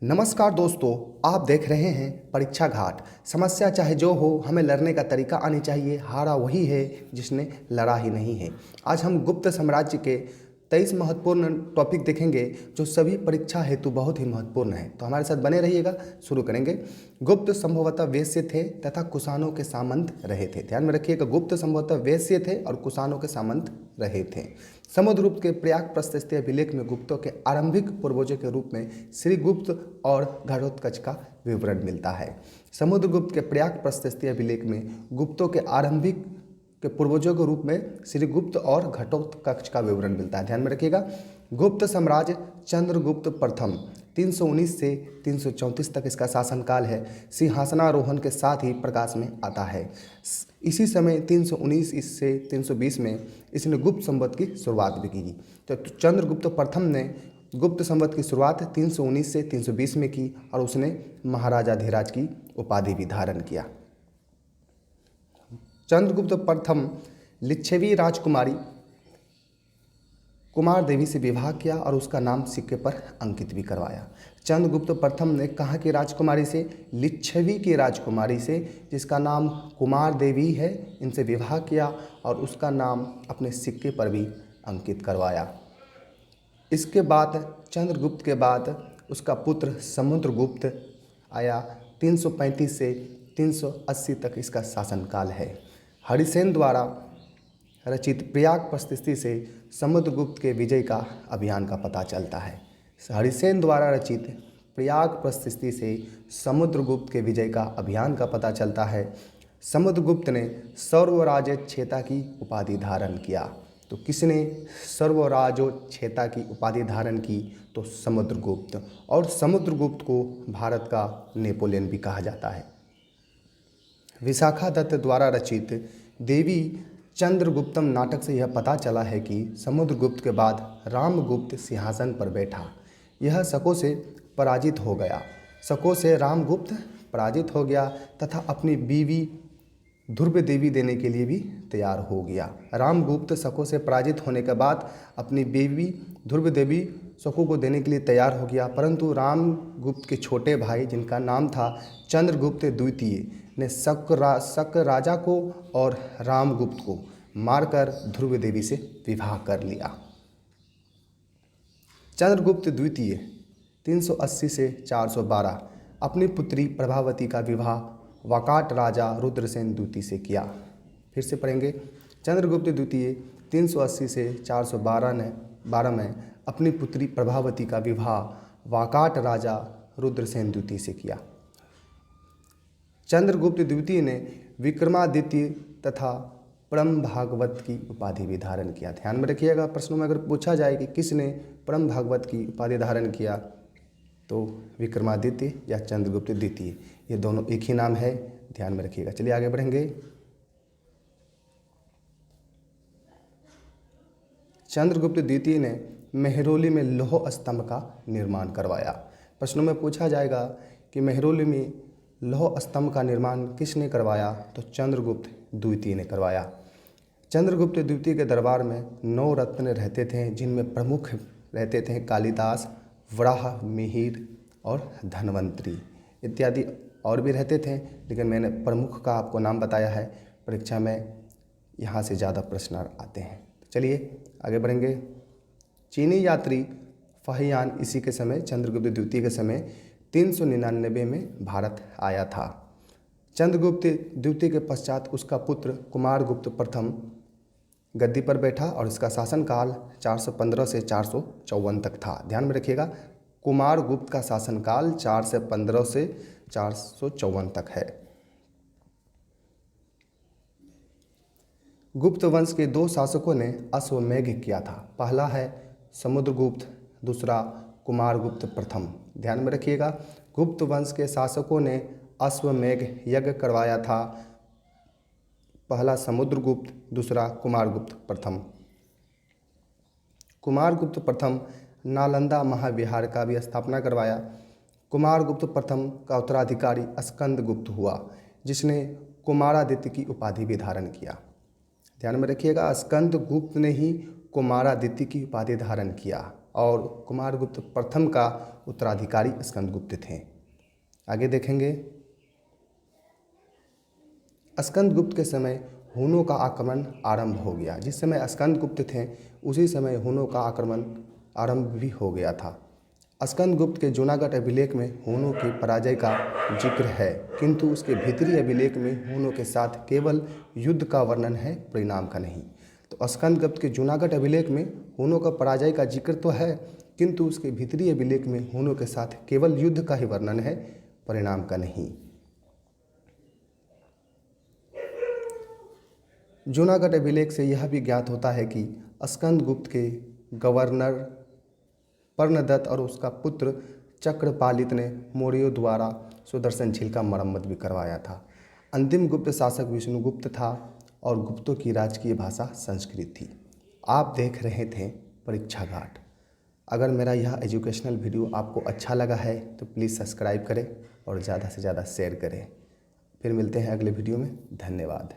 नमस्कार दोस्तों, आप देख रहे हैं परीक्षा घाट। समस्या चाहे जो हो, हमें लड़ने का तरीका आनी चाहिए। हारा वही है जिसने लड़ा ही नहीं है। आज हम गुप्त साम्राज्य के 23 महत्वपूर्ण टॉपिक देखेंगे जो सभी परीक्षा हेतु बहुत ही महत्वपूर्ण है। तो हमारे साथ बने रहिएगा। शुरू करेंगे। गुप्त संभवतः वैश्य थे तथा कुषाणों के सामंत रहे थे। ध्यान में रखिएगा, गुप्त संभवतः वैश्य थे और कुषाणों के सामंत रहे थे। समुद्रगुप्त के प्रयाग प्रशस्ति अभिलेख में गुप्तों के आरंभिक पूर्वजों के रूप में श्रीगुप्त और घटोत्कच का विवरण मिलता है। समुद्रगुप्त के प्रयाग प्रशस्ति अभिलेख में गुप्तों के आरंभिक के पूर्वजों के रूप में श्रीगुप्त और घटोत्कच का विवरण मिलता है। ध्यान में रखिएगा। गुप्त साम्राज्य चंद्रगुप्त प्रथम 319 से 334 तक इसका शासनकाल है। सिंहासनारोहण के साथ ही प्रकाश में आता है। इसी समय 319 से 320 में इसने गुप्त संवत की शुरुआत भी की। तो चंद्रगुप्त प्रथम ने गुप्त संवत की शुरुआत 319 से 320 में की और उसने महाराजाधिराज की उपाधि भी धारण किया। चंद्रगुप्त प्रथम लिच्छवी राजकुमारी कुमार देवी से विवाह किया और उसका नाम सिक्के पर अंकित भी करवाया। चंद्रगुप्त प्रथम ने कहाँ की राजकुमारी से? लिच्छवी की राजकुमारी से, जिसका नाम कुमार देवी है, इनसे विवाह किया और उसका नाम अपने सिक्के पर भी अंकित करवाया। इसके बाद चंद्रगुप्त के बाद उसका पुत्र समुद्रगुप्त आया। 335 से 380 तक इसका शासनकाल है। हरिसेन द्वारा रचित प्रयाग प्रशस्ति से समुद्रगुप्त के विजय का अभियान का पता चलता है। हरिसेन द्वारा रचित प्रयाग प्रशस्ति से समुद्रगुप्त के विजय का अभियान का पता चलता है। समुद्रगुप्त ने सर्वराज्यच्छेता की उपाधि धारण किया। तो किसने सर्वराज्यच्छेता की उपाधि धारण की? तो समुद्रगुप्त। और समुद्रगुप्त को भारत का नेपोलियन भी कहा जाता है। विशाखा दत्त द्वारा रचित देवी चंद्रगुप्तम नाटक से यह पता चला है कि समुद्रगुप्त के बाद रामगुप्त सिंहासन पर बैठा। यह शकों से पराजित हो गया। शकों से रामगुप्त पराजित हो गया तथा अपनी बीवी ध्रुव देवी देने के लिए भी तैयार हो गया। रामगुप्त शकों से पराजित होने के बाद अपनी बीवी ध्रुव देवी शकों को देने के लिए तैयार हो गया, परंतु रामगुप्त के छोटे भाई, जिनका नाम था चंद्रगुप्त द्वितीय, ने शक राजा को और रामगुप्त को मारकर ध्रुव देवी से विवाह कर लिया। चंद्रगुप्त द्वितीय 380 से 412 अपनी पुत्री प्रभावती का विवाह वाकाट राजा रुद्रसेन द्वितीय से किया। फिर से पढ़ेंगे। चंद्रगुप्त द्वितीय 380 से 412 में अपनी पुत्री प्रभावती का विवाह वाकाट राजा रुद्रसेन द्वितीय से किया। चंद्रगुप्त द्वितीय ने विक्रमादित्य तथा परम भागवत की उपाधि भी धारण किया। ध्यान में रखिएगा, प्रश्नों में अगर पूछा जाए कि किसने परम भागवत की उपाधि धारण किया, तो विक्रमादित्य या चंद्रगुप्त द्वितीय, ये दोनों एक ही नाम है। ध्यान में रखिएगा। चलिए आगे बढ़ेंगे। चंद्रगुप्त द्वितीय ने मेहरौली में लौह स्तंभ का निर्माण करवाया। प्रश्नों में पूछा जाएगा कि मेहरौली में लौह स्तंभ का निर्माण किसने करवाया, तो चंद्रगुप्त द्वितीय ने करवाया। चंद्रगुप्त द्वितीय के दरबार में 9 रत्न रहते थे, जिनमें प्रमुख रहते थे कालिदास, वराह मिहिर और धन्वंतरी इत्यादि और भी रहते थे, लेकिन मैंने प्रमुख का आपको नाम बताया है। परीक्षा में यहाँ से ज़्यादा प्रश्न आते हैं। चलिए आगे बढ़ेंगे। चीनी यात्री फहियान इसी के समय, चंद्रगुप्त द्वितीय के समय 399 में भारत आया था। चंद्रगुप्त द्वितीय के पश्चात उसका पुत्र कुमारगुप्त प्रथम गद्दी पर बैठा और इसका शासनकाल 415 से 454 तक था। ध्यान में रखिएगा, कुमारगुप्त का शासनकाल 415 से 454 तक है। गुप्त वंश के 2 शासकों ने अश्वमेध किया था। पहला है समुद्रगुप्त, दूसरा कुमारगुप्त प्रथम। ध्यान में रखिएगा, गुप्त वंश के शासकों ने अश्वमेध यज्ञ करवाया था। पहला समुद्रगुप्त, दूसरा कुमारगुप्त प्रथम। कुमारगुप्त प्रथम नालंदा महाविहार का भी स्थापना करवाया। कुमारगुप्त प्रथम का उत्तराधिकारी स्कंदगुप्त हुआ, जिसने कुमारादित्य की उपाधि भी धारण किया। ध्यान में रखिएगा, स्कंदगुप्त ने ही कुमारादित्य की उपाधि धारण किया और कुमारगुप्त प्रथम का उत्तराधिकारी स्कंदगुप्त थे। आगे देखेंगे, स्कंदगुप्त के समय हुनों का आक्रमण आरंभ हो गया। जिस समय स्कंदगुप्त थे उसी समय हुनों का आक्रमण आरंभ भी हो गया था। स्कंदगुप्त के जूनागढ़ अभिलेख में हुनों की पराजय का जिक्र है, किंतु उसके भीतरी अभिलेख में हुनों के साथ केवल युद्ध का वर्णन है, परिणाम का नहीं। तो स्कंदगुप्त के जूनागढ़ अभिलेख में हुनों का पराजय का जिक्र तो है, किंतु उसके भीतरी अभिलेख में हुनों के साथ केवल युद्ध का ही वर्णन है, परिणाम का नहीं। जूनागढ़ अभिलेख से यह भी ज्ञात होता है कि स्कंदगुप्त के गवर्नर पर्णदत्त और उसका पुत्र चक्रपालित ने मौर्यों द्वारा सुदर्शन झील का मरम्मत भी करवाया था। अंतिम गुप्त शासक विष्णुगुप्त था और गुप्तों की राजकीय भाषा संस्कृत थी। आप देख रहे थे परीक्षा घाट। अगर मेरा यह एजुकेशनल वीडियो आपको अच्छा लगा है तो प्लीज़ सब्सक्राइब करें और ज़्यादा से ज़्यादा शेयर करें। फिर मिलते हैं अगले वीडियो में। धन्यवाद।